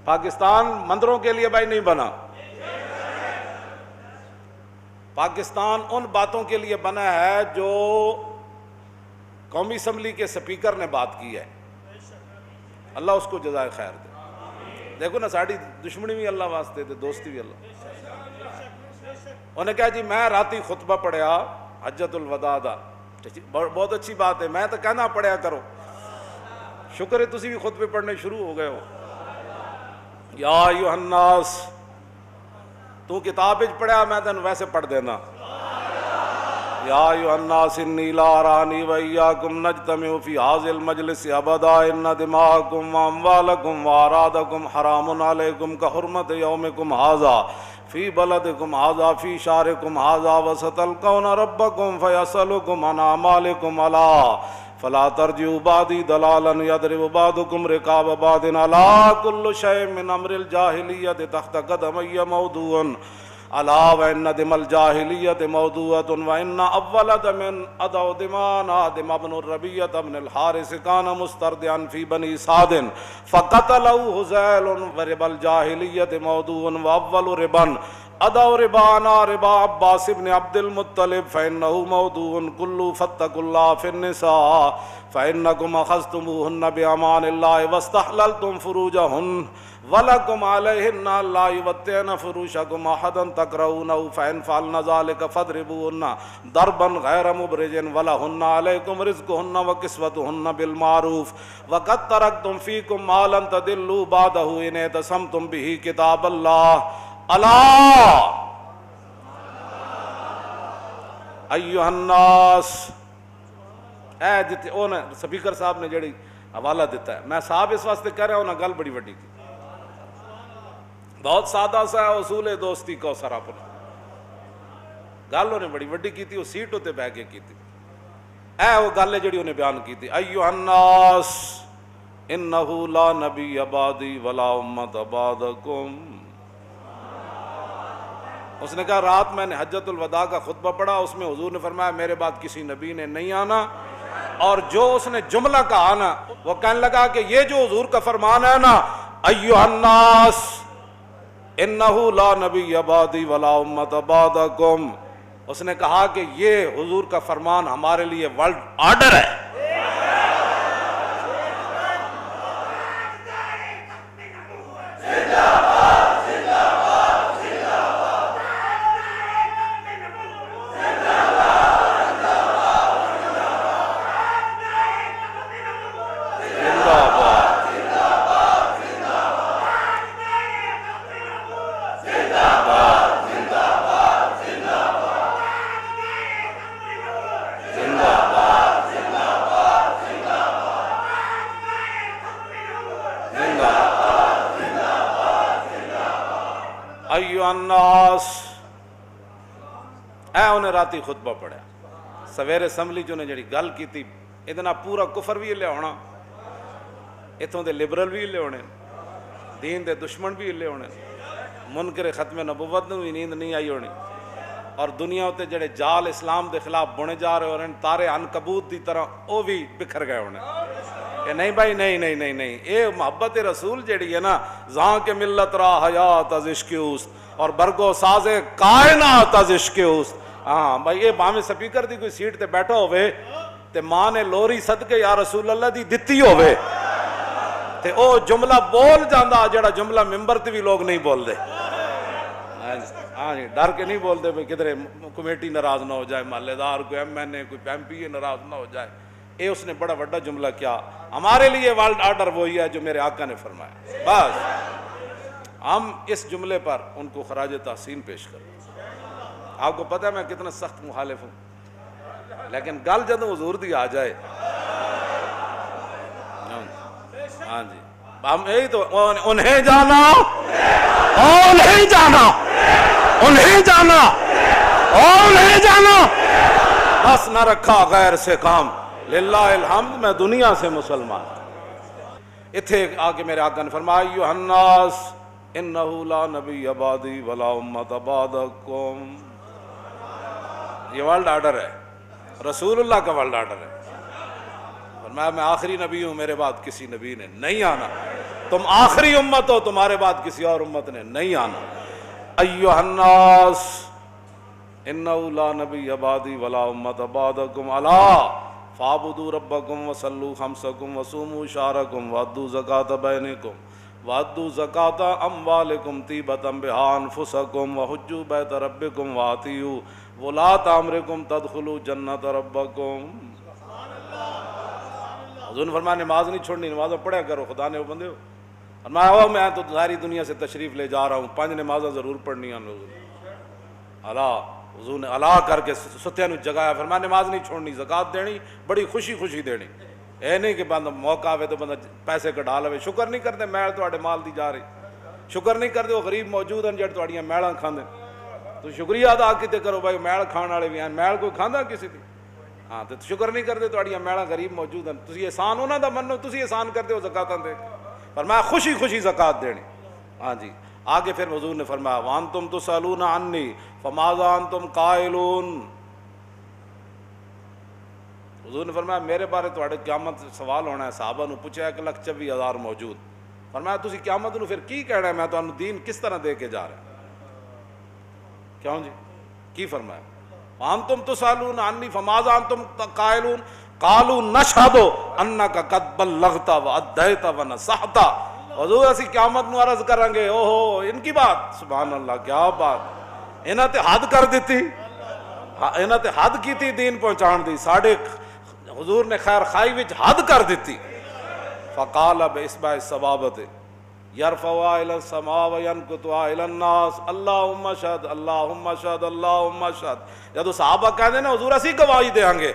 پاکستان مندروں کے لیے بھائی نہیں بنا، پاکستان ان باتوں کے لیے بنا ہے جو قومی اسمبلی کے سپیکر نے بات کی ہے، اللہ اس کو جزائے خیر دے۔ دیکھو نا ساڑی دشمنی بھی اللہ واسطے دے، دوستی بھی اللہ۔ انہیں کہا جی میں راتی خطبہ پڑھیا حجت الوداع دا، بہت اچھی بات ہے، میں تو کہنا پڑھیا کرو، شکر ہے تسی بھی خطبے پڑھنے شروع ہو گئے ہو۔ یا ایھا الناس، تو کتاب وچ پڑھیا میں تینوں ویسے پڑھ دینا۔ یا ایھا الناس انی لا ارانی وایاکم نجتمع فی ھذا المجلس ابدا ان دماءکم واموالکم واعراضکم حرام علیکم کحرمت یومکم ھذا فی بلدکم ھذا فی شہرکم ھذا وستلقون ربکم فیسألکم عن اعمالکم الا فلا ترجعوا بعدی ضلالا یضرب بعضکم رقاب بعض الا کل شیء من امر الجاہلیۃ تحت قدمی موضوع الا وان دم الجاہلیۃ موضوعۃ وان اول دم ادعو دمان آدم ابن الربیعۃ ابن الحارث کان مسترضعا فی بنی سعد فقتلہ حذیل ورب الجاہلیۃ موضوع واول ربا ادعو ربانا ربا عباس بن عبد المطلب فانہ موضوع کل فاتقوا اللہ فی النساء فانکم اخذتموہن بامان اللہ واستحللتم فروجہن وَلَكُمْ عَلَيْهِنَّ لَا يُوَتِّعْنَ فُرُوشَكُمْ أَحَدًا تَكْرَهُونَهُ فَإِنْ فَعَلْنَ ذَلِكَ فَاضْرِبُوهُنَّ ضَرْبًا غَيْرَ مُبْرِجٍ وَلَهُنَّ عَلَيْكُمْ رِزْقُهُنَّ وَكِسْوَتُهُنَّ بِالْمَعْرُوفِ وَقَدْ تَرَكْتُمْ فِيكُمْ مَا لَن تَضِلُّوا بَعْدَهُ إِنِ اعْتَصَمْتُمْ بِهِ كِتَابَ اللَّهِ أَلَا أَيُّهَا النَّاسُ۔ اے جتے اونا سپیکر صاحب نے جڑی حوالہ دیتا ہے، میں صاحب اس واسطے کہہ رہا ہوں نا، گل بڑی وڈی کی، بہت سادہ سا ہے اصول دوستی کو سر اپنا، گل انہیں بڑی وڈی کی تھی، وہ سیٹ ہوتے بہ کے کی تھی، اے وہ گل ہے جڑی انہیں بیان کی تھی۔ ایھا الناس انہ لا نبی بعدی ولا امت بعدکم۔ اس نے کہا رات میں نے حجت الوداع کا خطبہ پڑھا، اس میں حضور نے فرمایا میرے بعد کسی نبی نے نہیں آنا، اور جو اس نے جملہ کہا نا وہ کہنے لگا کہ یہ جو حضور کا فرمان ہے نا ایھا الناس انہ لا نبی بعدی ولا امت بعدکم، اس نے کہا کہ یہ حضور کا فرمان ہمارے لیے ورلڈ آرڈر ہے۔ ایھا الناس، اے انہیں راتی خطبہ پڑھا، سویرے اسمبلی چ انہیں جڑی گل کی تھی، اتنا پورا کفر بھی لے ہونا، اتوں دے لبرل بھی لے ہونے، دین دے دشمن بھی لے ہونے، منکر ختم نبوت نو بھی نیند نہیں آئی ہونی، اور دنیا ہوتے جڑے جال اسلام دے خلاف بنے جا رہے ہونے، تارے عنکبوت دی طرح وہ بھی بکھر گئے ہونے کہ نہیں بھائی نہیں نہیں نہیں نہیں، اے محبت رسول جڑی ہے نا، زاں کے ملت را حیات از عشق اوست اور برگو ساز کائنات از عشق اوست۔ ہاں بھائی یہ باویں سپیکر دی کوئی سیٹ تے بیٹھا ہوئے تے ماں نے لوری صدقے یا رسول اللہ دی دتی ہوئے تے او جملہ بول جاندہ جڑا جملہ ممبر تے بھی لوگ نہیں بول دے، ہاں جی ڈر کے نہیں بول دے کدھر کمیٹی ناراض نہ ہو جائے، محلے دار کوئی ایم این اے کوئی ایم پی اے ناراض نہ ہو جائے۔ اے اس نے بڑا بڑا جملہ کیا، ہمارے لیے ورلڈ آرڈر وہی ہے جو میرے آقا نے فرمایا۔ بس ہم اس جملے پر ان کو خراج تحسین پیش کریں۔ آپ کو پتہ ہے میں کتنا سخت مخالف ہوں، لیکن گل جدوں حضور دی آ جائے، ہاں جی ہم یہی تو انہیں جانا اور نہیں جانا، انہیں جانا اور نہیں جانا، بس نہ رکھا غیر سے کام، للہ الحمد میں دنیا سے مسلمان۔ اتھے آ کے میرے آقا نے فرمایا ایھا الناس انہ لا نبی بعدی ولا امت بعدکم، یہ ورلڈ آرڈر ہے، رسول اللہ کا ورلڈ آرڈر ہے۔ فرمایا میں آخری نبی ہوں، میرے بعد کسی نبی نے نہیں آنا۔ تم آخری امت ہو، تمہارے بعد کسی اور امت نے نہیں آنا۔ ایھا الناس انہ لا نبی بعدی ولا امت بعدکم الا فاعبدوا ربکم وصلوا خمسکم وصوموا شہرکم وادوا زکاۃ بینکم وادوا زکاۃ اموالکم طیبۃ بہا انفسکم وحجوا بیت ربکم واطیعوا ولاۃ امرکم تدخلوا جنۃ ربکم۔ حضور نے فرمایا نماز نہیں چھوڑنی، نماز پڑھا کرو، خدا نے وہ بندے ہو۔ فرمایا میں تو ساری دنیا سے تشریف لے جا رہا ہوں، 5 نمازیں ضرور پڑھنی ہیں۔ اللہ حضور نے اللہ کر کے ستیاں نو جگایا، فرمایا نماز نہیں چھوڑنی، زکات دینی، بڑی خوشی خوشی دینی، اے نہیں کہ بندہ موقع آوے تو بندہ پیسے کٹا لے۔ شکر نہیں کرتے میل تواڈے مال دی جا رہی، شکر نہیں کرتے وہ غریب موجود ہیں جڑے تواڈیاں میلاں کھاندے، تو شکریہ ادا کیتے کرو بھائی، میل کھان والے بھی ہیں، میل کوئی کھاندا کسی دی؟ ہاں تو شکر نہیں کرتے تواڈیاں میلاں غریب موجود ہیں، تسی احسان انہاں دا منو، تسی احسان کرتے ہو زکاتاں دے۔ فرمایا خوشی خوشی زکات دینی۔ ہاں جی آگے پھر حضور نے فرمایا وانتم تسألون عنی فماذا انتم قائلون۔ حضور نے فرمایا میرے بارے تواڈے قیامت سوال ہونا ہے۔ صحابہ نو پوچھا 1,24,000 موجود، فرمایا تسی قیامت نو پھر کی کہنا ہے، میں تانوں دین کس طرح دے کے جا رہا ہوں؟ کیوں جی کی فرمایا وانتم تسألون عنی فماذا انتم قائلون قالوا نشہد انک قد بلغت وادیت ونصحت۔ حضور اسی قیامت نو عرض کریں گے اوہو ان کی بات، سبحان اللہ کیا بات، انہاں تے حد کر دیتی، انہاں تے حد کیتی دین پہنچان دی، ساڑھے حضور نے خیر خائی وچ حد کر دیتی۔ فقال باصبع السبابۃ یرفعها الی السماء وینکتها الی الناس اللہم اشہد اللہم اشہد اللہم اشہد۔ جدو صحابہ کہتے نا حضور اسی گواہی دیں گے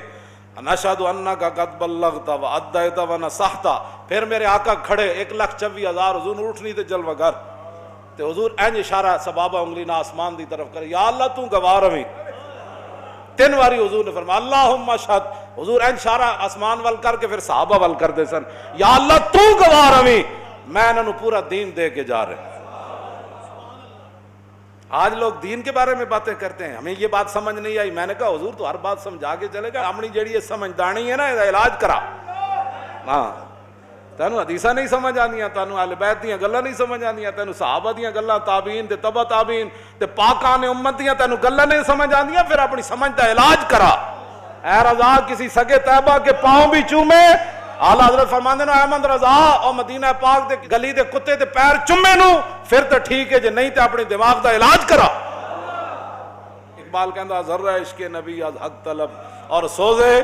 نشہد انک قد بلغت وادیت ونصحت، پھر میرے آقا کھڑے 1,24,000 حضور اٹھنی تے جلوہ گر تے حضور اینج اشارہ سبابہ انگلی نہ آسمان دی طرف کرے، یا اللہ تو گواہ رہی۔ 3 واری حضور نے فرمایا اللہم اشہد، حضور اینج اشارہ آسمان وال کر کے پھر صحابہ وال کر دے سن، یا اللہ تو گواہ رہی میں انہوں پورا دین دے کے جا رہے۔ آج لوگ دین کے بارے میں باتیں کرتے ہیں، ہمیں یہ بات سمجھ نہیں آئی، میں نے کہا حضور تو ہر بات سمجھا کے چلے گا، اپنی جڑی یہ سمجھدانی ہے نا یہ علاج کرا۔ ہاں تینوں حدیثاں نہیں سمجھ آندیاں، تینوں اہل بیت دیاں گلاں نہیں سمجھ آندیاں، تینوں صحابہ دیاں گلاں، تابعین تے تبع تابعین تے پاکان امت دیاں تینوں گلاں نہیں سمجھ آندیاں، پھر اپنی سمجھ دا علاج کرا۔ اے رضا کسی سگے طیبہ کے پاؤں بھی چومے، اعلیٰ حضرت فرماندے نے احمد رضا او مدینہ پاک دے گلی دے کتے دے پیر چومے نو پھر تو ٹھیک ہے، جے نہیں تے اپنی دماغ دا علاج کرا۔ اقبال کہندا ذرہ عشق نبی از حق طلب اور سوزے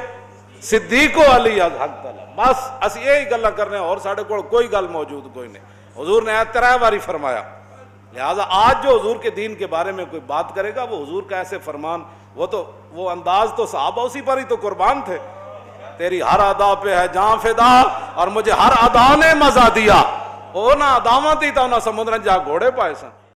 صدیق و علی از حق طلب۔ بس اسی یہی گلاں کرنے اور ساڈے کول کوئی گل موجود کوئی نہیں۔ حضور نے 3 باری فرمایا، لہذا آج جو حضور کے دین کے بارے میں کوئی بات کرے گا وہ حضور کا ایسے فرمان، وہ انداز تو صحابہ اسی پر ہی تو قربان تھے۔ تیری ہر ادا پہ ہے جان فدا اور مجھے ہر ادا نے مزہ دیا، وہ نہ اداواں تھی تو نہ سمندر جا گھوڑے پائے سن۔